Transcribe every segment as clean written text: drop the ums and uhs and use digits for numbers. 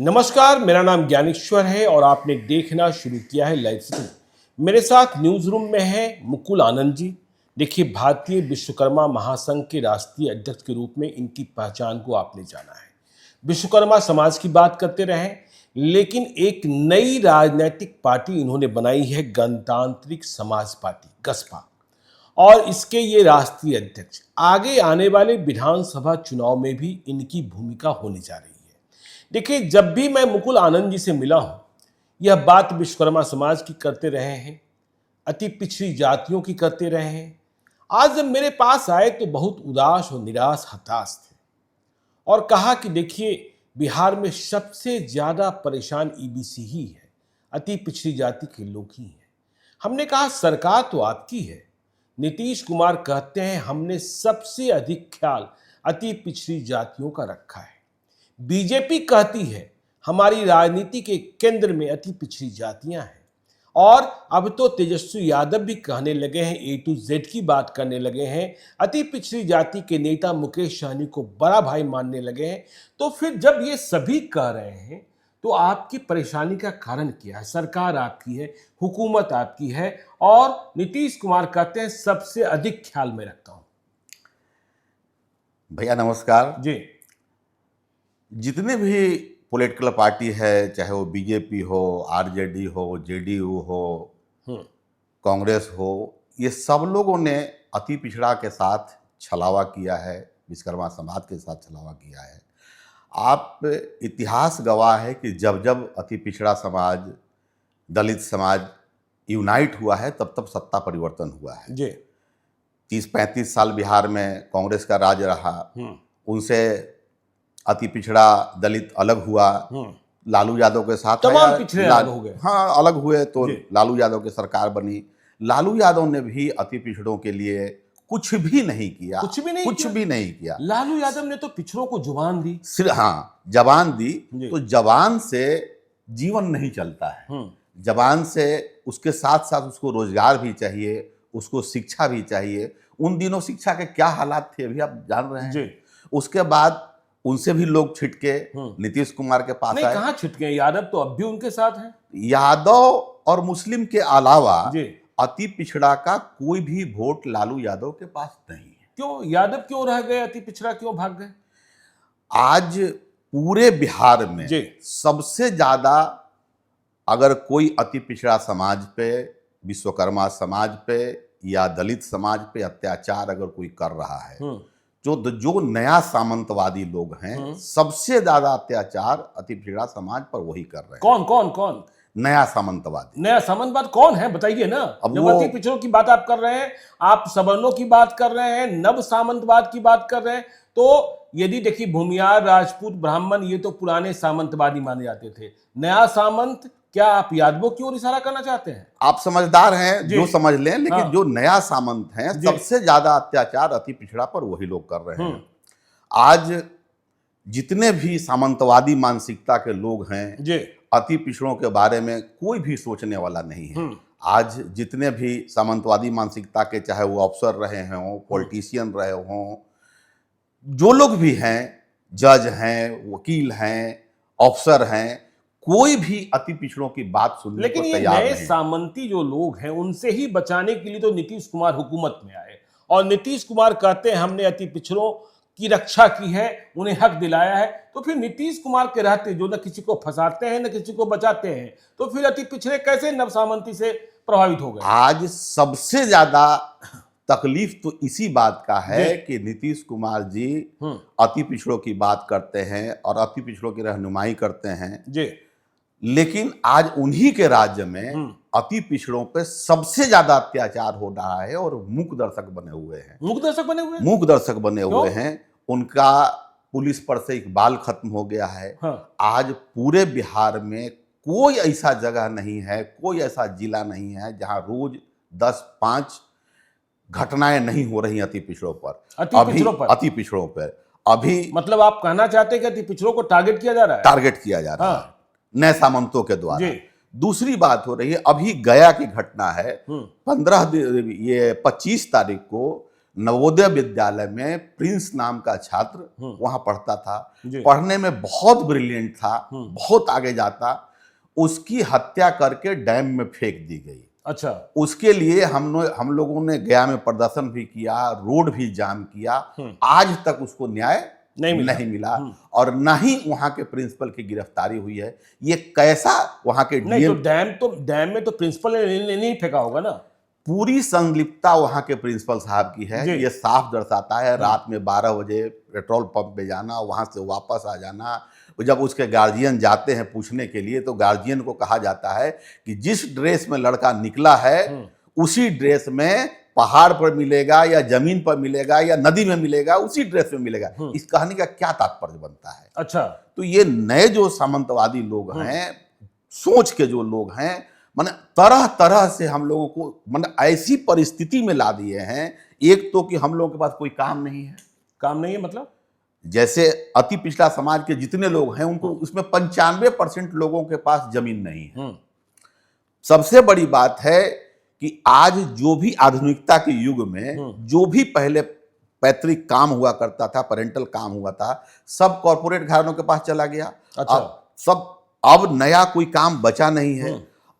नमस्कार, मेरा नाम ज्ञानेश्वर है और आपने देखना शुरू किया है लाइव सिटी। मेरे साथ न्यूज रूम में है मुकुल आनंद जी। देखिए, भारतीय विश्वकर्मा महासंघ के राष्ट्रीय अध्यक्ष के रूप में इनकी पहचान को आपने जाना है। विश्वकर्मा समाज की बात करते रहे, लेकिन एक नई राजनीतिक पार्टी इन्होंने बनाई है, गणतांत्रिक समाज पार्टी गसपा, और इसके ये राष्ट्रीय अध्यक्ष। आगे आने वाले विधानसभा चुनाव में भी इनकी भूमिका होने जा रही है। देखिए, जब भी मैं मुकुल आनंद जी से मिला हूं, यह बात विश्वकर्मा समाज की करते रहे हैं, अति पिछड़ी जातियों की करते रहे हैं। आज जब मेरे पास आए तो बहुत उदास और निराश हताश थे और कहा कि देखिए, बिहार में सबसे ज्यादा परेशान ईबीसी ही है, अति पिछड़ी जाति के लोग ही हैं। हमने कहा सरकार तो आपकी है, नीतीश कुमार कहते हैं हमने सबसे अधिक ख्याल अति पिछड़ी जातियों का रखा है। बीजेपी कहती है हमारी राजनीति के केंद्र में अति पिछड़ी जातियां हैं, और अब तो तेजस्वी यादव भी कहने लगे हैं, ए टू जेड की बात करने लगे हैं, अति पिछड़ी जाति के नेता मुकेश सहनी को बड़ा भाई मानने लगे हैं। तो फिर जब ये सभी कह रहे हैं तो आपकी परेशानी का कारण क्या है? सरकार आपकी है, हुकूमत आपकी है, और नीतीश कुमार कहते हैं सबसे अधिक ख्याल में रखता हूं। भैया नमस्कार जी। जितने भी पॉलिटिकल पार्टी है, चाहे वो बीजेपी हो, आरजेडी हो, जेडीयू हो, कांग्रेस हो, ये सब लोगों ने अति पिछड़ा के साथ छलावा किया है, विश्वकर्मा समाज के साथ छलावा किया है। आप इतिहास गवाह है कि जब जब अति पिछड़ा समाज, दलित समाज यूनाइट हुआ है, तब तब सत्ता परिवर्तन हुआ है। जी। 30-35 साल बिहार में कांग्रेस का राज रहा, उनसे अति पिछड़ा दलित अलग हुआ, लालू यादव के साथ तमाम पिछड़े अलग हो गए। हाँ, अलग हुए तो लालू यादव की सरकार बनी। लालू यादव ने भी अति पिछड़ों के लिए कुछ भी नहीं किया, कुछ भी नहीं किया। लालू यादव ने तो पिछड़ों को जुबान दी, सिर्फ हाँ जबान दी। तो जबान से जीवन नहीं चलता है, जबान से उसके साथ साथ उसको रोजगार भी चाहिए, उसको शिक्षा भी चाहिए। उन दिनों शिक्षा के क्या हालात थे अभी आप जान रहे हैं। उसके बाद उनसे भी लोग छिटके नीतीश कुमार के पास आए। कहाँ छिटके? यादव तो अब भी उनके साथ हैं। यादव और मुस्लिम के अलावा अति पिछड़ा का कोई भी वोट लालू यादव के पास नहीं है। क्यों यादव क्यों रह गए, अति पिछड़ा क्यों भाग गए? आज पूरे बिहार में सबसे ज्यादा अगर कोई अति पिछड़ा समाज पे, विश्वकर्मा समाज पे या दलित समाज पे अत्याचार अगर कोई कर रहा है, जो नया सामंतवादी लोग हैं, सबसे ज्यादा अत्याचार अति पिछड़ा समाज पर वही कर रहे हैं। कौन कौन कौन? नया सामंतवादी। नया सामंतवाद कौन है बताइए ना। जब अति पिछड़ों की बात आप कर रहे हैं, आप सवर्णों की बात कर रहे हैं, नव सामंतवाद की बात कर रहे हैं, तो यदि देखिए भूमियार, राजपूत, ब्राह्मण, ये तो पुराने सामंतवादी माने जाते थे। नया सामंत, क्या आप यादवों की ओर इशारा करना चाहते हैं? आप समझदार हैं, जो समझ लें, लेकिन जो नया सामंत हैं, सबसे ज्यादा अत्याचार अति पिछड़ा पर वही लोग कर रहे हैं। आज जितने भी सामंतवादी मानसिकता के लोग हैं, अति पिछड़ों के बारे में कोई भी सोचने वाला नहीं है। आज जितने भी सामंतवादी मानसिकता के, चाहे वो अफसर रहे हों, पॉलिटिशियन रहे हों, जो लोग भी हैं, जज हैं, वकील हैं, अफसर हैं, कोई भी अति पिछड़ों की बात सुनने को तैयार नहीं। लेकिन सामंती जो लोग हैं, उनसे ही बचाने के लिए तो नीतीश कुमार हुकूमत में आए, और नीतीश कुमार कहते हैं हमने अति पिछड़ों की रक्षा की है, उन्हें हक दिलाया है। तो फिर नीतीश कुमार के रहते, जो न किसी को फंसाते हैं न किसी को बचाते हैं, तो फिर अति पिछड़े कैसे नव सामंती से प्रभावित हो गए? आज सबसे ज्यादा तकलीफ तो इसी बात का है कि नीतीश कुमार जी अति पिछड़ों की बात करते हैं और अति पिछड़ों की रहनुमाई करते हैं, लेकिन आज उन्हीं के राज्य में अति पिछड़ों पे सबसे ज्यादा अत्याचार हो रहा है, और मूक दर्शक बने हुए हैं। मूक दर्शक बने हुए हैं। उनका पुलिस पर से इकबाल खत्म हो गया है। आज पूरे बिहार में कोई ऐसा जगह नहीं है, कोई ऐसा जिला नहीं है जहां रोज 10-5 घटनाएं नहीं हो रही अति पिछड़ों पर। अति पिछड़ों पर अभी मतलब आप कहना चाहते हैं कि अति पिछड़ों को टारगेट किया जा रहा है? टारगेट किया जा रहा है नए सामंतों के द्वारा। दूसरी बात हो रही है, अभी गया की घटना है, 25 तारीख को नवोदय विद्यालय में प्रिंस नाम का छात्र वहां पढ़ता था, पढ़ने में बहुत ब्रिलियंट था, बहुत आगे जाता, उसकी हत्या करके डैम में फेंक दी गई। अच्छा। उसके लिए हम लोगों ने गया में प्रदर्शन भी किया, रोड भी जाम किया, आज तक उसको न्याय नहीं मिला और न ही वहां के प्रिंसिपल की गिरफ्तारी हुई है। ये कैसा वहां के डैम में तो प्रिंसिपल ने नहीं फेंका होगा ना। पूरी संलिप्तता वहां के प्रिंसिपल साहब की है, ये साफ दर्शाता है। रात में 12 बजे पेट्रोल पंप पे जाना, वहां से वापस आ जाना। जब उसके गार्जियन जाते हैं पूछने के लिए तो गार्जियन को कहा जाता है कि जिस ड्रेस में लड़का निकला है उसी ड्रेस में पहाड़ पर मिलेगा या जमीन पर मिलेगा या नदी में मिलेगा, उसी ड्रेस में मिलेगा। इस कहानी का क्या तात्पर्य बनता है? अच्छा, तो ये नए जो सामंतवादी लोग हैं, सोच के जो लोग हैं, माने तरह तरह से हम लोगों को माने ऐसी परिस्थिति में ला दिए हैं। एक तो कि हम लोगों के पास कोई काम नहीं है मतलब जैसे अति पिछड़ा समाज के जितने लोग हैं उनको उसमें 95% लोगों के पास जमीन नहीं है। सबसे बड़ी बात है कि आज जो भी आधुनिकता के युग में जो भी पहले पैतृक काम हुआ करता था, पेरेंटल काम हुआ था, सब कॉर्पोरेट घरानों के पास चला गया। अच्छा। अब नया कोई काम बचा नहीं है।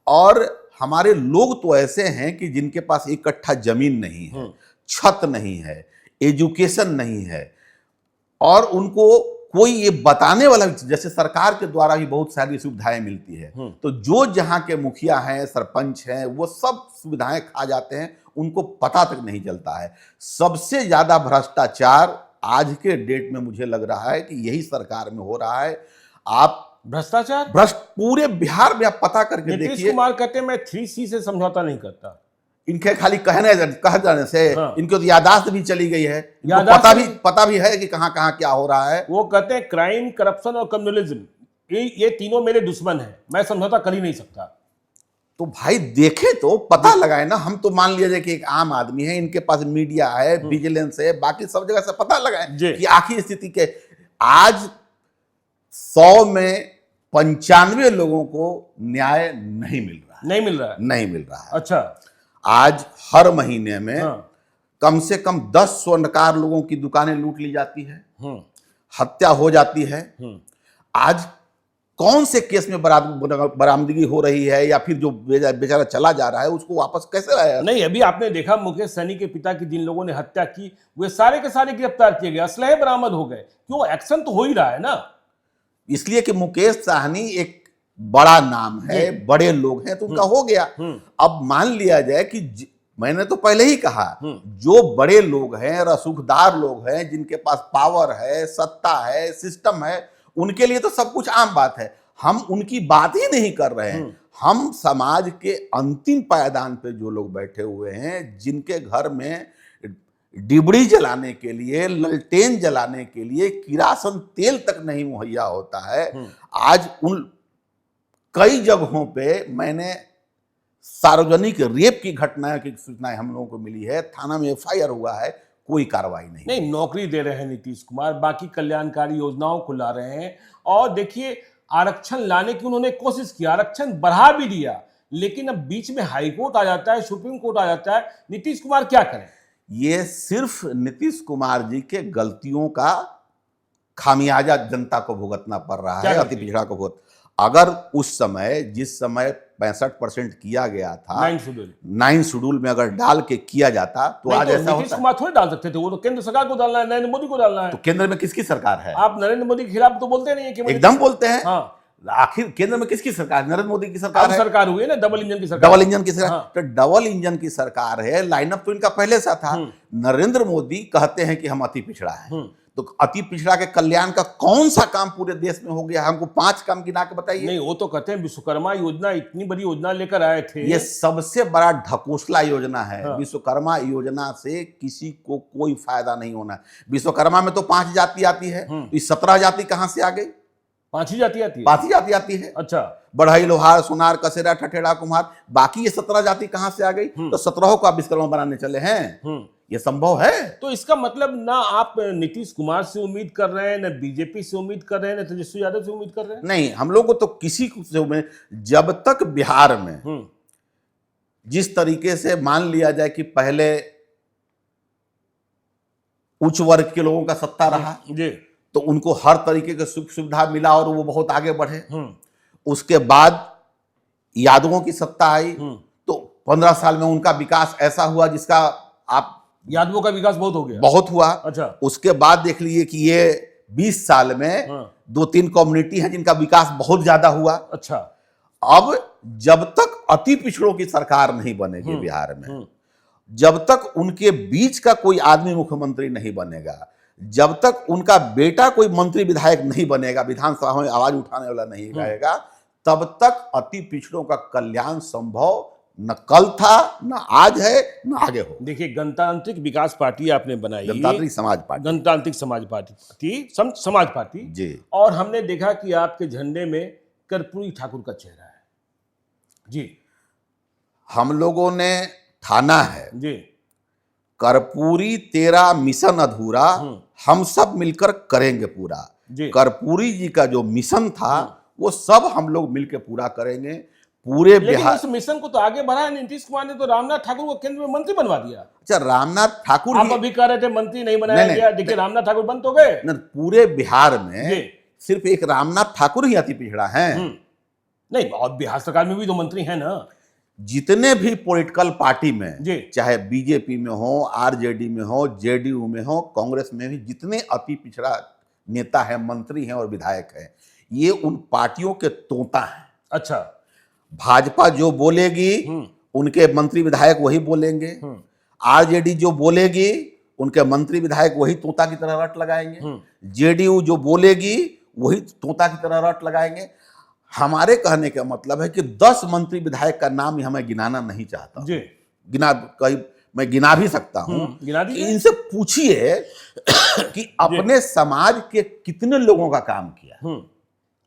और हमारे लोग तो ऐसे हैं कि जिनके पास एक कट्ठा जमीन नहीं है, छत नहीं है, एजुकेशन नहीं है, और उनको कोई ये बताने वाला, जैसे सरकार के द्वारा भी बहुत सारी सुविधाएं मिलती है, तो जो जहां के मुखिया हैं, सरपंच हैं, वो सब सुविधाएं खा जाते हैं, उनको पता तक नहीं चलता है। सबसे ज्यादा भ्रष्टाचार आज के डेट में मुझे लग रहा है कि यही सरकार में हो रहा है। आप भ्रष्ट पूरे बिहार में आप पता करके देखिए। नीतीश कुमार कहते हैं मैं 3C से समझौता नहीं करता। इनके खाली कह जाने से इनकी तो यादाश्त भी चली गई है, पता भी है कि कहां कहां क्या हो रहा है। वो कहते हैं क्राइम, करप्शन और कम्युनलिज्म, ये तीनों मेरे दुश्मन हैं, मैं समझौता कर ही नहीं सकता। तो भाई देखे तो पता लगाए ना। हम तो मान लीजिए कि एक आम आदमी है, इनके पास मीडिया है, विजिलेंस है, बाकी सब जगह से पता लगाए कि आखिर स्थिति के। आज 100 में 95 लोगों को न्याय नहीं मिल रहा है। अच्छा। आज हर महीने में कम से कम 10 स्वर्णकार लोगों की दुकानें लूट ली जाती है, हत्या हो जाती है। आज कौन से केस में बरामदगी हो रही है, या फिर जो बेचारा चला जा रहा है उसको वापस कैसे लाया? नहीं, अभी आपने देखा मुकेश सहनी के पिता की जिन लोगों ने हत्या की, वे सारे के सारे गिरफ्तार किए गए, असलहे बरामद हो गए। क्यों? एक्शन तो हो ही रहा है ना। इसलिए कि मुकेश सहनी एक बड़ा नाम है, बड़े लोग हैं, तो उनका हो गया। अब मान लिया जाए कि मैंने तो पहले ही कहा, जो बड़े लोग हैं, रसूखदार लोग हैं, जिनके पास पावर है, सत्ता है, सिस्टम है, उनके लिए तो सब कुछ आम बात है। हम उनकी बात ही नहीं कर रहे हैं। हम समाज के अंतिम पायदान पे जो लोग बैठे हुए हैं, जिनके घर में डिबड़ी जलाने के लिए, ललटेन जलाने के लिए किरासन तेल तक नहीं मुहैया होता है। आज उन कई जगहों पे मैंने सार्वजनिक रेप की घटनाओं की सूचनाएं हम लोगों को मिली है, थाना में FIR हुआ है, कोई कार्रवाई नहीं। नौकरी दे रहे हैं नीतीश कुमार, बाकी कल्याणकारी योजनाओं को ला रहे हैं। और देखिए, आरक्षण लाने की उन्होंने कोशिश की, आरक्षण बढ़ा भी दिया, लेकिन अब बीच में हाईकोर्ट आ जाता है, सुप्रीम कोर्ट आ जाता है। नीतीश कुमार क्या करें? ये सिर्फ नीतीश कुमार जी के गलतियों का खामियाजा जनता को भुगतना पड़ रहा है, अति पिछड़ा को भुगत। अगर उस समय, जिस समय 65% किया गया था 9 शेड्यूल में अगर डाल के किया जाता तो आज ऐसा होता। नीतीश कुमार थोड़ी डाल सकते थे, वो तो केंद्र सरकार को डालना है, नरेंद्र मोदी को डालना है। तो केंद्र में किसकी सरकार है? आप नरेंद्र मोदी के खिलाफ तो बोलते नहीं है। एकदम बोलते हैं। आखिर केंद्र में किसकी सरकार? नरेंद्र मोदी की सरकार है। सरकार हुई है ना, डबल इंजन की सरकार। तो डबल इंजन की सरकार है। लाइनअप तो इनका पहले से था। नरेंद्र मोदी कहते हैं कि हम अति पिछड़ा है, तो अति पिछड़ा के कल्याण का कौन सा काम पूरे देश में हो गया? हमको 5 काम गिना के बताइए। नहीं, वो तो कहते हैं विश्वकर्मा योजना, इतनी बड़ी योजना लेकर आए थे। ये सबसे बड़ा ढकोसला योजना है। विश्वकर्मा योजना से किसी को कोई फायदा नहीं होना। विश्वकर्मा में तो 5 जाति आती है, तो 17 जाति कहां से आ गई? 5 ही जाति आती है। 5 ही जाति आती है। अच्छा। बढ़ई, लोहार, सुनार, कसेरा, ठठेड़ा, कुम्हार, बाकी ये 17 जाति कहां से आ गई? तो 17 को आप विश्वकर्मा बनाने चले हैं। ये संभव है? तो इसका मतलब ना आप नीतीश कुमार से उम्मीद कर रहे हैं, ना बीजेपी से उम्मीद कर रहे हैं, ना तेजस्वी यादव से उम्मीद कर रहे हैं? नहीं, हम लोग को तो किसी से उम्मीद, जब तक बिहार में जिस तरीके से मान लिया जाए कि पहले उच्च वर्ग के लोगों का सत्ता रहा जी, तो उनको हर तरीके के सुख सुविधा मिला और वो बहुत आगे बढ़े। उसके बाद यादवों की सत्ता आई तो 15 साल में उनका विकास ऐसा हुआ जिसका आप यादवों का विकास बहुत हो गया, बहुत हुआ। अच्छा, उसके बाद देख लीजिए कि ये 20 साल में 2-3 कम्युनिटी हैं जिनका विकास बहुत ज्यादा हुआ। अच्छा, अब जब तक अति पिछड़ों की सरकार नहीं बनेगी बिहार में, जब तक उनके बीच का कोई आदमी मुख्यमंत्री नहीं बनेगा, जब तक उनका बेटा कोई मंत्री विधायक नहीं बनेगा, विधानसभा में आवाज उठाने वाला नहीं रहेगा, तब तक अति पिछड़ों का कल्याण संभव न कल था, न आज है, न आगे हो। देखिए, गणतांत्रिक विकास पार्टी आपने बनाई, गणतांत्रिक समाज पार्टी, गणतांत्रिक समाज पार्टी, समाज पार्टी जी, और हमने देखा कि आपके झंडे में कर्पूरी ठाकुर का चेहरा है जी। हम लोगों ने ठाना है जी, कर्पूरी तेरा मिशन अधूरा, हम सब मिलकर करेंगे पूरा। कर्पूरी जी का जो मिशन था वो सब हम लोग मिलकर पूरा करेंगे। पूरे बिहार, उस मिशन को तो आगे बढ़ाया नीतीश कुमार ने, तो रामनाथ ठाकुर को केंद्र में मंत्री बनवा दिया। अच्छा, रामनाथ ठाकुर, आप अभी कह रहे थे मंत्री नहीं बनाया गया, देखिए रामनाथ ठाकुर बन तो गए। पूरे बिहार में सिर्फ एक रामनाथ ठाकुर ही अति पिछड़ा है। नहीं, और बिहार सरकार में भी तो मंत्री हैं ना। जितने भी पॉलिटिकल पार्टी में, चाहे बीजेपी में हो, आरजेडी में हो, जेडीयू में हो, कांग्रेस में भी जितने अति पिछड़ा नेता हैं, मंत्री हैं और विधायक हैं, ये उन पार्टियों के तोता हैं। अच्छा, भाजपा जो बोलेगी उनके मंत्री विधायक वही बोलेंगे, आरजेडी जो बोलेगी उनके मंत्री विधायक वही तोता की तरह रट लगाएंगे, जेडीयू जो बोलेगी वही तोता की तरह रट लगाएंगे। हमारे कहने का मतलब है कि 10 मंत्री विधायक का नाम हमें गिनाना नहीं चाहता जी। मैं गिना भी सकता हूं, इनसे पूछिए कि अपने समाज के कितने लोगों का काम किया।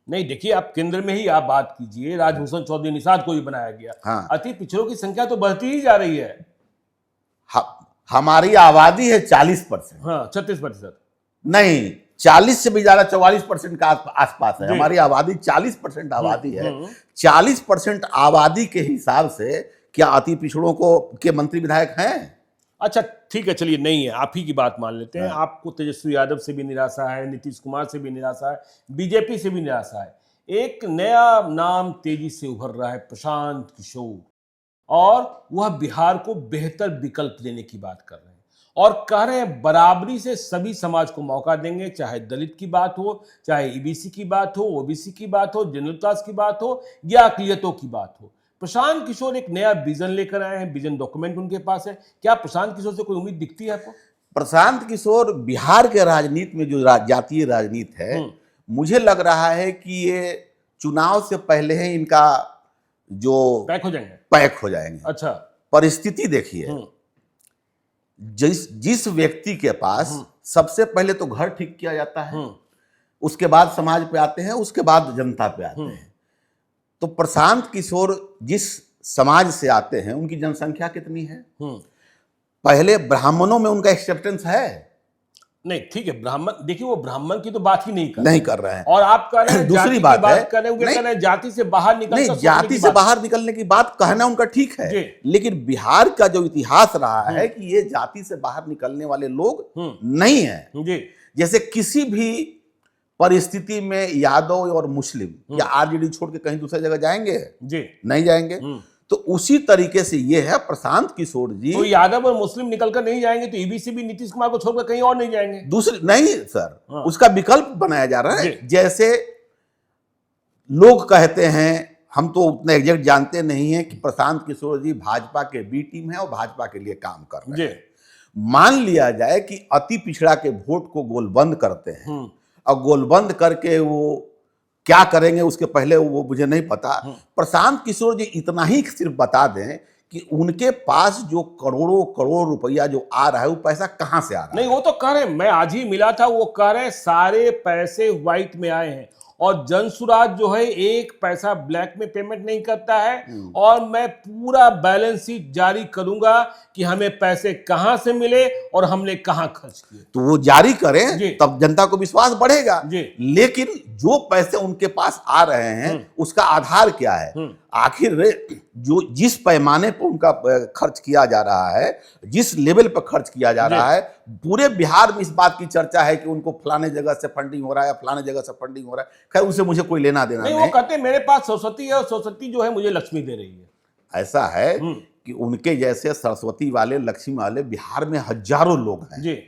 नहीं, देखिए, आप केंद्र में ही आप बात कीजिए, राजभूषण चौधरी निषाद को भी बनाया गया। हाँ। अति पिछड़ों की संख्या तो बढ़ती ही जा रही है। हमारी आबादी है 40%। हाँ, 36% नहीं, 40 से भी ज्यादा, 44% का आसपास है हमारी आबादी। 40% आबादी है। 40% आबादी के हिसाब से क्या अति पिछड़ों को के मंत्री विधायक हैं? अच्छा, ठीक है, चलिए, नहीं है, आप ही की बात मान लेते हैं। आपको तेजस्वी यादव से भी निराशा है, नीतीश कुमार से भी निराशा है, बीजेपी से भी निराशा है। एक नया नाम तेजी से उभर रहा है, प्रशांत किशोर, और वह बिहार को बेहतर विकल्प देने की बात कर रहे हैं और कह रहे हैं बराबरी से सभी समाज को मौका देंगे, चाहे दलित की बात हो, चाहे ईबीसी की बात हो, ओबीसी की बात हो, जनरल कास्ट की बात हो या अकलियतों की बात हो। प्रशांत किशोर एक नया विजन लेकर आए हैं, विजन डॉक्यूमेंट उनके पास है। क्या प्रशांत किशोर से कोई उम्मीद दिखती है आपको? प्रशांत किशोर बिहार के राजनीति में जो जातीय राजनीति है, मुझे लग रहा है कि ये चुनाव से पहले ही इनका जो पैक हो जाएंगे। अच्छा, परिस्थिति देखिए, जिस व्यक्ति के पास सबसे पहले तो घर ठीक किया जाता है, उसके बाद समाज पे आते हैं, उसके बाद जनता पे आते हैं। तो प्रशांत किशोर जिस समाज से आते हैं उनकी जनसंख्या कितनी है? पहले ब्राह्मणों में उनका एक्सेप्टेंस है? नहीं, ठीक है, ब्राह्मण, देखिए, वो ब्राह्मण की तो बात ही नहीं कर रहे हैं। और आप कह रहे हैं दूसरी बात है जाति से बाहर निकलने, नहीं, जाति से बाहर निकलने की बात कहना उनका ठीक है, लेकिन बिहार का जो इतिहास रहा है कि ये जाति से बाहर निकलने वाले लोग नहीं है। जैसे किसी भी परिस्थिति में यादव और मुस्लिम या आरजेडी छोड़ के कहीं दूसरी जगह जाएंगे? नहीं जाएंगे। तो उसी तरीके से ये है प्रशांत किशोर जी। तो यादव और मुस्लिम निकलकर नहीं जाएंगे तो ईबीसी भी नीतीश कुमार को छोड़कर कहीं और नहीं जाएंगे? दूसरी नहीं सर, उसका विकल्प बनाया जा रहा है। जैसे लोग कहते हैं, हम तो उतना एग्जैक्ट जानते नहीं है कि प्रशांत किशोर जी भाजपा के बी टीम है और भाजपा के लिए काम कर रहे हैं। मान लिया जाए कि अति पिछड़ा के वोट को गोलबंद करते हैं और गोलबंद करके वो क्या करेंगे उसके पहले वो मुझे नहीं पता। प्रशांत किशोर जी इतना ही सिर्फ बता दें कि उनके पास जो करोड़ों करोड़ रुपया जो आ रहा है वो पैसा कहां से आ रहा है? नहीं, वो तो कह रहे हैं, मैं आज ही मिला था, वो कह रहे हैं सारे पैसे व्हाइट में आए हैं और जनसुराज जो है एक पैसा ब्लैक में पेमेंट नहीं करता है और मैं पूरा बैलेंस शीट जारी करूंगा कि हमें पैसे कहां से मिले और हमने कहां खर्च किए। तो वो जारी करें, तब जनता को विश्वास बढ़ेगा। लेकिन जो पैसे उनके पास आ रहे हैं उसका आधार क्या है? आखिर जो जिस पैमाने पर उनका खर्च किया जा रहा है, जिस लेवल पर खर्च किया जा रहा है, पूरे बिहार में इस बात की चर्चा है कि उनको फलाने जगह से फंडिंग हो रहा है, फलाने जगह से फंडिंग हो रहा है। खैर उससे मुझे कोई लेना देना नहीं। वो कहते हैं मेरे पास सरस्वती है और सरस्वती जो है मुझे लक्ष्मी दे रही है। ऐसा है कि उनके जैसे सरस्वती वाले, लक्ष्मी वाले बिहार में हजारों लोग हैं जी।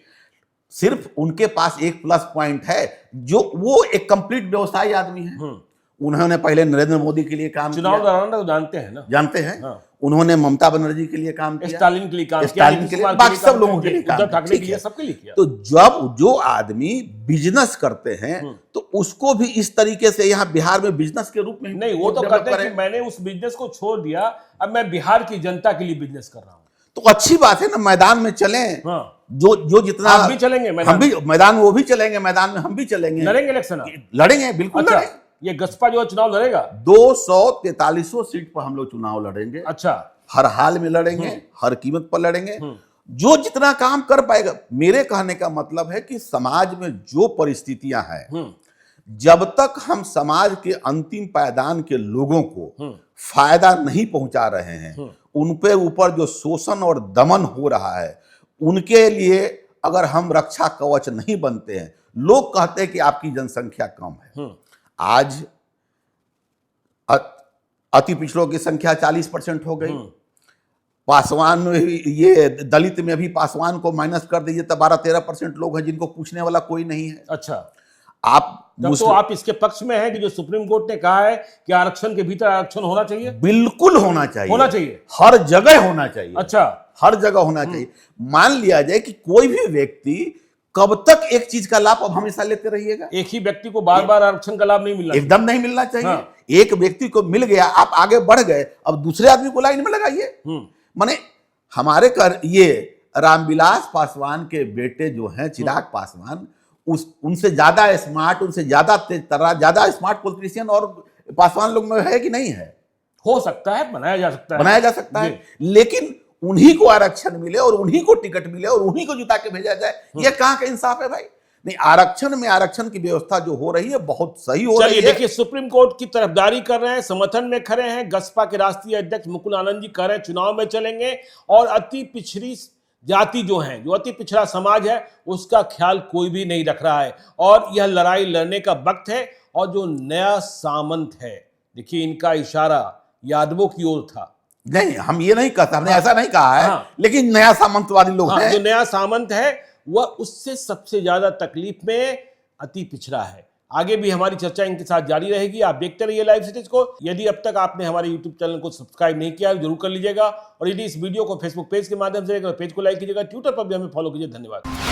सिर्फ उनके पास एक प्लस पॉइंट है, जो वो एक कंप्लीट व्यवसायी आदमी है। उन्होंने पहले नरेंद्र मोदी के लिए काम किया, चुनाव दौरान तो जानते हैं ना, जानते हैं। हाँ। उन्होंने ममता बनर्जी के लिए काम किया, स्टालिन के लिए काम किया, स्टालिन के लिए, बाकी सब लोगों के लिए काम किया, सबके लिए किया। तो जब जो आदमी बिजनेस करते हैं तो उसको भी इस तरीके से यहाँ बिहार में बिजनेस के रूप में नहीं, वो तो कहते हैं कि मैंने उस बिजनेस को छोड़ दिया, अब मैं बिहार की जनता के लिए बिजनेस कर रहा हूँ। तो अच्छी बात है ना, मैदान में चलें। हाँ। जो जितना आप भी चलेंगे, हम भी मैदान, वो भी चलेंगे मैदान में, हम भी चलेंगे, लड़ेंगे इलेक्शन, लड़ेंगे बिल्कुल। अच्छा, ये गसपा जो चुनाव लड़ेगा 243 सीट पर हम लोग चुनाव लड़ेंगे। अच्छा, हर हाल में लड़ेंगे, हर कीमत पर लड़ेंगे, जो जितना काम कर पाएगा। मेरे कहने का मतलब है कि समाज में जो परिस्थितियां हैं, जब तक हम समाज के अंतिम पायदान के लोगों को फायदा नहीं पहुंचा रहे हैं, उन पे ऊपर जो शोषण और दमन हो रहा है, उनके लिए अगर हम रक्षा कवच नहीं बनते हैं, लोग कहते हैं कि आपकी जनसंख्या कम है। आज अति पिछड़ों की संख्या 40% हो गई। पासवान में भी, ये दलित में भी पासवान को माइनस कर दीजिए तो 12-13% लोग हैं जिनको पूछने वाला कोई नहीं है। अच्छा, आप तो आप इसके पक्ष में हैं कि जो सुप्रीम कोर्ट ने कहा है कि आरक्षण के भीतर आरक्षण होना चाहिए? बिल्कुल होना चाहिए, होना चाहिए, हर जगह होना चाहिए। अच्छा, हर जगह होना चाहिए। मान लिया जाए कि कोई भी व्यक्ति कब तक एक चीज का लाभ अब हमेशा लेते रहिएगा? एक ही व्यक्ति को बार बार आरक्षण का लाभ नहीं मिलना, एकदम नहीं मिलना चाहिए। हाँ। एक व्यक्ति को मिल गया, आप आगे बढ़ गए, अब दूसरे आदमी को लाइन में लगाइए। माने हमारे ये रामविलास पासवान के बेटे जो हैं, चिराग पासवान, उनसे ज्यादा स्मार्ट, उनसे ज्यादा तेज तर्रा, ज्यादा स्मार्ट पॉलिटिशियन और पासवान लोग में है कि नहीं है? हो सकता है, बनाया जा सकता है, बनाया जा सकता है, लेकिन उन्हीं को आरक्षण मिले और उन्हीं को टिकट मिले और उन्हीं को जुटा के भेजा जाए, ये कहां का इंसाफ है भाई? नहीं, आरक्षण में आरक्षण की व्यवस्था जो हो रही है बहुत सही हो रही है। देखिए, सुप्रीम कोर्ट की तरफदारी कर रहे हैं, समर्थन में खड़े हैं। गसपा के राष्ट्रीय अध्यक्ष मुकुल आनंद जी कह रहे हैं चुनाव में चलेंगे और अति पिछड़ी जाति जो है, जो अति पिछड़ा समाज है, उसका ख्याल कोई भी नहीं रख रहा है और यह लड़ाई लड़ने का वक्त है। और जो नया सामंत है, देखिए इनका इशारा यादवों की ओर था। नहीं, हम ये नहीं कहते, हमने ऐसा नहीं कहा है। हाँ। लेकिन नया सामंतवादी लोग हैं। जो नया सामंत है वह उससे सबसे ज्यादा तकलीफ में अति पिछड़ा है। आगे भी हमारी चर्चा इनके साथ जारी रहेगी। आप देखते रहिए लाइव सिटीज को। यदि अब तक आपने हमारे यूट्यूब चैनल को सब्सक्राइब नहीं किया जरूर कर लीजिएगा और यदि इस वीडियो को फेसबुक पेज के माध्यम से पेज को लाइक कीजिएगा, ट्विटर पर भी हमें फॉलो कीजिए। धन्यवाद।